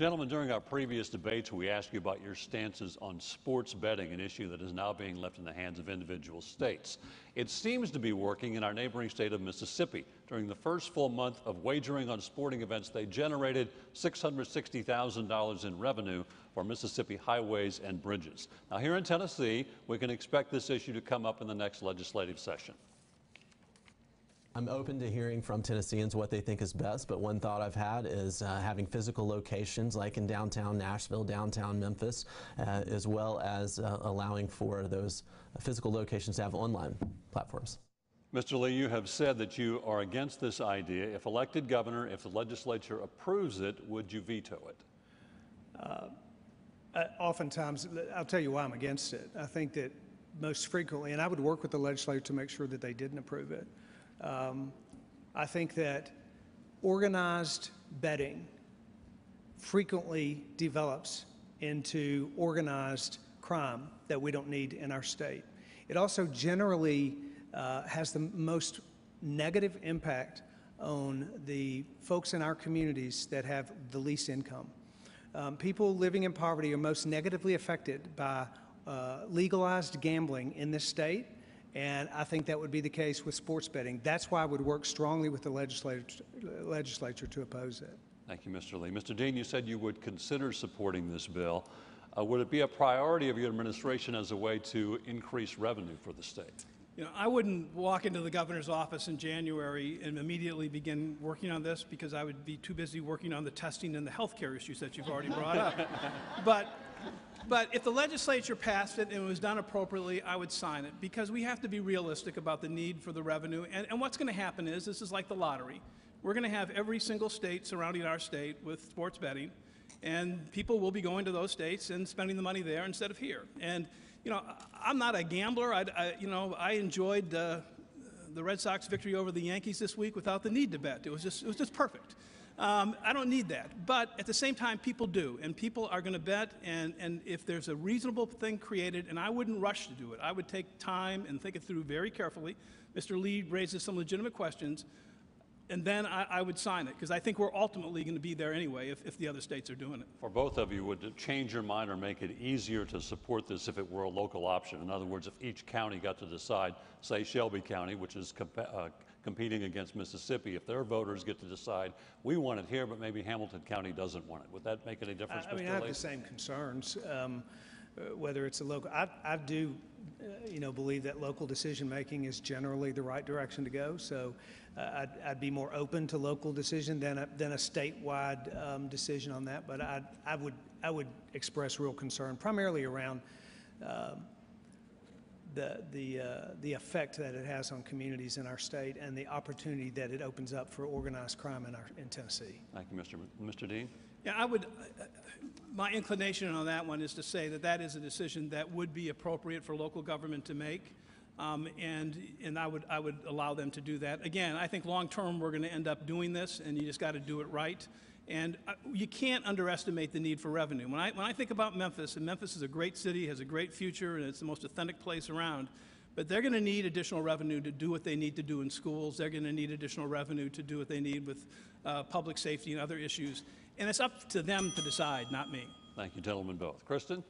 Gentlemen, during our previous debates, we asked you about your stances on sports betting, an issue that is now being left in the hands of individual states. It seems to be working in our neighboring state of Mississippi. During the first full month of wagering on sporting events, they generated $660,000 in revenue for Mississippi highways and bridges. Now, here in Tennessee, we can expect this issue to come up in the next legislative session. I'm open to hearing from Tennesseans what they think is best, but one thought I've had is having physical locations like in downtown Nashville, downtown Memphis, as well as allowing for those physical locations to have online platforms. Mr. Lee, you have said that you are against this idea. If elected governor, if the legislature approves it, would you veto it? Oftentimes, I'll tell you why I'm against it. I think that most frequently, and I would work with the legislature to make sure that they didn't approve it. I think that organized betting frequently develops into organized crime that we don't need in our state. It also generally has the most negative impact on the folks in our communities that have the least income. People living in poverty are most negatively affected by legalized gambling in this state. And I think that would be the case with sports betting. That's why I would work strongly with the legislature to oppose it. Thank you, Mr. Lee. Mr. Dean, you said you would consider supporting this bill. Would it be a priority of your administration as a way to increase revenue for the state? You know, I wouldn't walk into the governor's office in January and immediately begin working on this because I would be too busy working on the testing and the health care issues that you've already brought up. But if the legislature passed it and it was done appropriately, I would sign it because we have to be realistic about the need for the revenue. And what's going to happen is, this is like the lottery. We're going to have every single state surrounding our state with sports betting, and people will be going to those states and spending the money there instead of here. And, you know, I'm not a gambler. I enjoyed the Red Sox victory over the Yankees this week without the need to bet. It was just perfect. I don't need that, but at the same time, people do, and people are going to bet, and if there's a reasonable thing created, and I wouldn't rush to do it, I would take time and think it through very carefully. Mr. Lee raises some legitimate questions, and then I would sign it, because I think we're ultimately going to be there anyway if the other states are doing it. For both of you, would it change your mind or make it easier to support this if it were a local option? In other words, if each county got to decide, say Shelby County, which is competing against Mississippi, if their voters get to decide, we want it here, but maybe Hamilton County doesn't want it. Would that make any difference, Mr. Lee? I have the same concerns, whether it's a local. I do, believe that local decision-making is generally the right direction to go. So I'd be more open to local decision than a statewide decision on that. But I would express real concern, primarily around the effect that it has on communities in our state and the opportunity that it opens up for organized crime in Tennessee. Thank you, Mr. Dean. Yeah, my inclination on that one is to say that is a decision that would be appropriate for local government to make, and I would allow them to do that. Again, I think long term we're going to end up doing this, and you just got to do it right. And you can't underestimate the need for revenue. When I think about Memphis, and Memphis is a great city, has a great future, and it's the most authentic place around, but they're going to need additional revenue to do what they need to do in schools. They're going to need additional revenue to do what they need with public safety and other issues. And it's up to them to decide, not me. Thank you, gentlemen, both. Kristen?